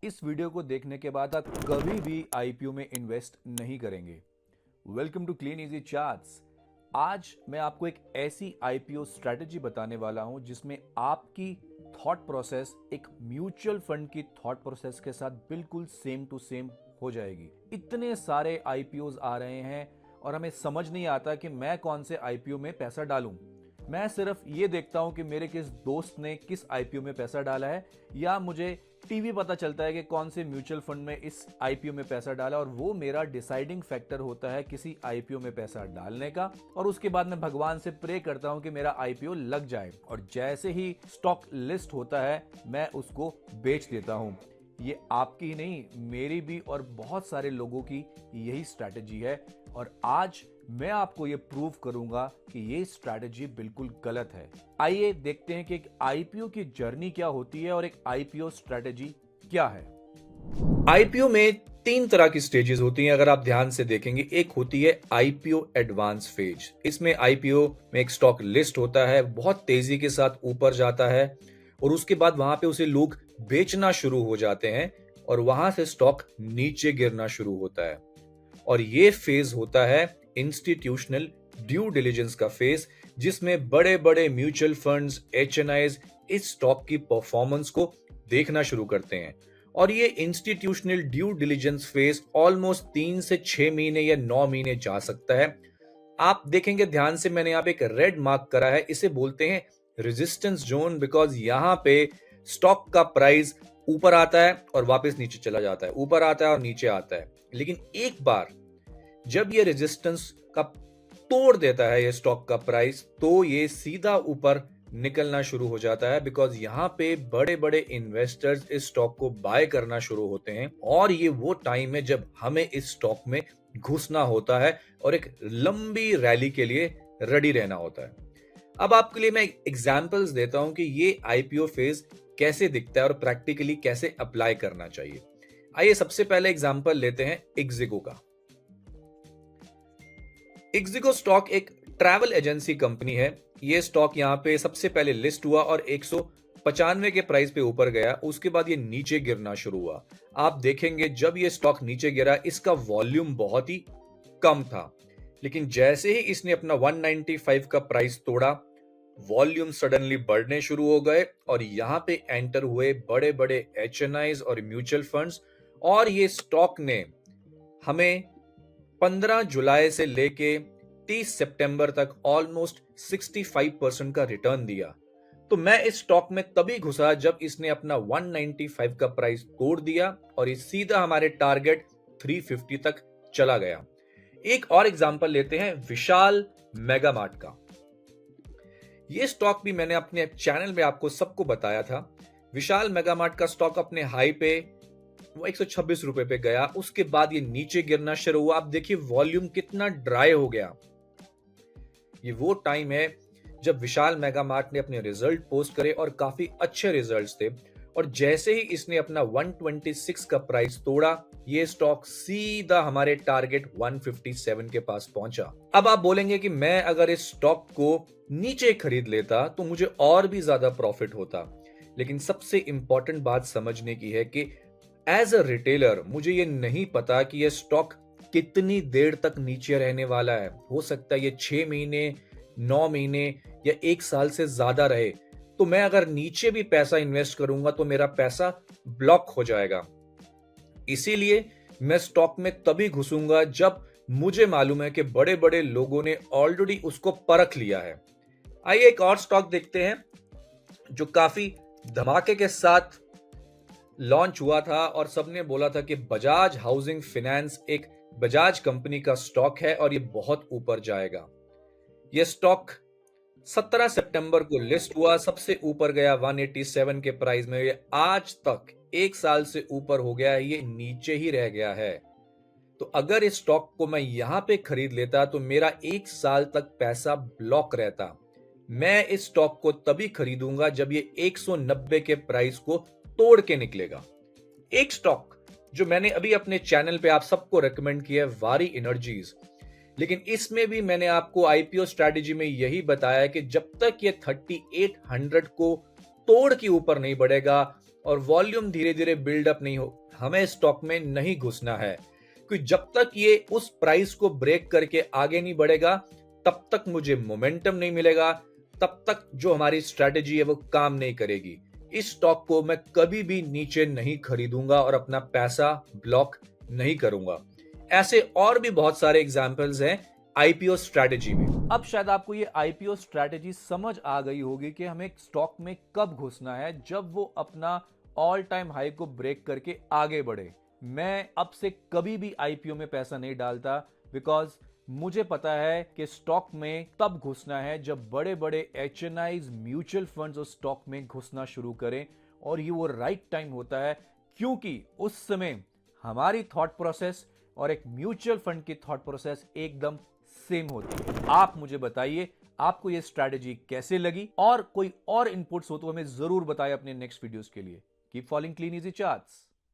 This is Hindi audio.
इस वीडियो को देखने के बाद आप कभी भी आईपीओ में इन्वेस्ट नहीं करेंगे। Welcome to clean easy charts. आज मैं आपको एक ऐसी आईपीओ स्ट्रैटेजी बताने वाला हूं जिसमें आपकी थॉट प्रोसेस एक म्यूचुअल फंड की थॉट प्रोसेस के साथ बिल्कुल सेम टू सेम हो जाएगी। इतने सारे आईपीओज आ रहे हैं और हमें समझ नहीं आता कि मैं कौन से आईपीओ में पैसा डालूं। मैं सिर्फ ये देखता हूं कि मेरे किस दोस्त ने किस आईपीओ में पैसा डाला है, या मुझे टीवी पता चलता है कि कौन से म्यूचुअल फंड में इस आईपीओ में पैसा डाला, और वो मेरा डिसाइडिंग फैक्टर होता है किसी आईपीओ में पैसा डालने का। और उसके बाद मैं भगवान से प्रे करता हूं कि मेरा आईपीओ लग जाए, और जैसे ही स्टॉक लिस्ट होता है मैं उसको बेच देता हूं। ये आपकी ही नहीं, मेरी भी और बहुत सारे लोगों की यही स्ट्रैटेजी है, और आज मैं आपको ये प्रूव करूंगा कि ये स्ट्रैटेजी बिल्कुल गलत है। आइए देखते हैं कि एक आईपीओ की जर्नी क्या होती है और एक आईपीओ स्ट्रैटेजी क्या है। आईपीओ में तीन तरह की स्टेजेस होती हैं, अगर आप ध्यान से देखेंगे। एक होती है आईपीओ एडवांस फेज। इसमें आईपीओ में एक स्टॉक लिस्ट होता है, बहुत तेजी के साथ ऊपर जाता है, और उसके बाद वहां पे उसे लोग बेचना शुरू हो जाते हैं और वहां से स्टॉक नीचे गिरना शुरू होता है। और ये फेज होता है इंस्टीट्यूशनल ड्यू डिलिजेंस का फेज, जिसमें बड़े बड़े म्यूचुअल फंड्स, एचएनआईज इस स्टॉक की परफॉर्मेंस को देखना शुरू करते हैं। और ये institutional due diligence phase almost 3 से 6 महीने या 9 महीने जा सकता है। आप देखेंगे ध्यान से, मैंने यहाँ पे एक रेड मार्क करा है, इसे बोलते हैं रेजिस्टेंस जोन, बिकॉज यहाँ पे स्टॉक का प्राइस ऊपर आता है और वापस नीचे चला जाता है, ऊपर आता है और नीचे आता है। लेकिन एक बार जब ये रेजिस्टेंस का तोड़ देता है ये स्टॉक का प्राइस, तो ये सीधा ऊपर निकलना शुरू हो जाता है, बिकॉज यहाँ पे बड़े बड़े इन्वेस्टर्स इस स्टॉक को बाय करना शुरू होते हैं। और ये वो टाइम है जब हमें इस स्टॉक में घुसना होता है और एक लंबी रैली के लिए रेडी रहना होता है। अब आपके लिए मैं एग्जांपल्स देता हूं कि ये आईपीओ फेज कैसे दिखता है और प्रैक्टिकली कैसे अप्लाई करना चाहिए। आइए सबसे पहले एग्जांपल लेते हैं इक्जिको का। इक्जिको स्टॉक एक ट्रैवल एजेंसी कंपनी है। ये स्टॉक यहाँ पे सबसे पहले लिस्ट हुआ और 195 के प्राइस पे ऊपर गया, उसके बाद ये नीचे गिरना शुरू हुआ। आप देखेंगे जब ये स्टॉक नीचे गिरा, इसका वॉल्यूम बहुत ही कम था, लेकिन जैसे ही इसने अपना 195 का प्राइस तोड़ा, वॉल्यूम सडनली बढ़ने शुरू हो गए और यहाँ पे एंटर हुए बड़े बड़े एचएनआईज और म्यूचुअल फंड्स। और ये स्टॉक ने हमें 15 जुलाई से लेके 30 सितंबर तक ऑलमोस्ट 65% का रिटर्न दिया। तो मैं इस स्टॉक में तभी घुसा जब इसने अपना 195 का प्राइस तोड़ दिया और ये सीधा हमारे टारगेट 350 तक चला गया। एक और एग्जांपल लेते हैं विशाल मेगा मार्ट का। ये स्टॉक भी मैंने अपने चैनल में आपको सबको बताया था। विशाल मेगा मार्ट का स्टॉक अपने हाई पे वो 126 रुपए पे गया, उसके बाद ये नीचे गिरना शुरू हुआ। आप देखिए वॉल्यूम कितना ड्राई हो गया। ये वो टाइम है जब विशाल मेगा मार्ट ने अपने रिजल्ट पोस्ट करे और काफी अच्छे रिजल्ट्स थे, और जैसे ही इसने अपना 126 का प्राइस तोड़ा, ये स्टॉक सीधा हमारे टारगेट 157 के पास पहुंचा। अब आप बोलेंगे कि मैं अगर इस स्टॉक को नीचे खरीद लेता तो मुझे और भी ज्यादा प्रॉफिट होता। लेकिन सबसे इंपॉर्टेंट बात समझने की है कि एज अ रिटेलर मुझे ये नहीं पता कि ये स्टॉक कितनी देर तक नीचे रहने वाला है। हो सकता है ये 6 महीने, 9 महीने या 1 साल से ज्यादा रहे। तो मैं अगर नीचे भी पैसा इन्वेस्ट करूंगा तो मेरा पैसा ब्लॉक हो जाएगा। इसीलिए मैं स्टॉक में तभी घुसूंगा जब मुझे मालूम है कि बड़े बड़े लोगों ने ऑलरेडी उसको परख लिया है। आइए एक और स्टॉक देखते हैं जो काफी धमाके के साथ लॉन्च हुआ था और सबने बोला था कि बजाज हाउसिंग फाइनेंस एक बजाज कंपनी का स्टॉक है और ये बहुत ऊपर जाएगा। ये स्टॉक 17 सितंबर को लिस्ट हुआ, सबसे ऊपर गया 187 के प्राइस में। ये आज तक 1 साल से ऊपर हो गया है, ये नीचे ही रह गया है। तो अगर इस स्टॉक को मैं यहां पे खरीद लेता तो मेरा 1 साल तक पैसा ब्लॉक रहता। मैं इस स्टॉक को तभी खरीदूंगा जब ये 190 के प्राइस को तोड़ के निकलेगा। एक स्टॉक जो मैंने अभी अपने चैनल पे आप सबको रेकमेंड किया है, वारी एनर्जीज, लेकिन इसमें भी मैंने आपको आईपीओ स्ट्रैटेजी में यही बताया कि जब तक ये 3800 को तोड़ के ऊपर नहीं बढ़ेगा, और वॉल्यूम धीरे धीरे बिल्डअप नहीं हो, हमें स्टॉक में नहीं घुसना है, क्योंकि जब तक ये उस प्राइस को ब्रेक करके आगे नहीं बढ़ेगा तब तक मुझे मोमेंटम नहीं मिलेगा, तब तक जो हमारी स्ट्रैटेजी है वो काम नहीं करेगी। इस स्टॉक को मैं कभी भी नीचे नहीं खरीदूंगा और अपना पैसा ब्लॉक नहीं करूंगा। ऐसे और भी बहुत सारे एग्जाम्पल्स हैं आईपीओ स्ट्रैटेजी में। अब शायद आपको ये आईपीओ स्ट्रैटेजी समझ आ गई होगी कि हमें स्टॉक में कब घुसना है, जब वो अपना ऑल टाइम हाई को ब्रेक करके आगे बढ़े। मैं अब से कभी भी आईपीओ में पैसा नहीं डालता, बिकॉज मुझे पता है कि स्टॉक में तब घुसना है जब बड़े बड़े एचएनआईज, म्यूचुअल फंड्स उस स्टॉक में घुसना शुरू करें, और ये वो राइट टाइम होता है, क्योंकि उस समय हमारी थॉट प्रोसेस और एक म्यूचुअल फंड की थॉट प्रोसेस एकदम सेम होती है। आप मुझे बताइए आपको ये स्ट्रैटेजी कैसे लगी, और कोई और इनपुट्स हो तो हमें जरूर बताएं अपने नेक्स्ट वीडियोस के लिए। Keep following clean easy charts.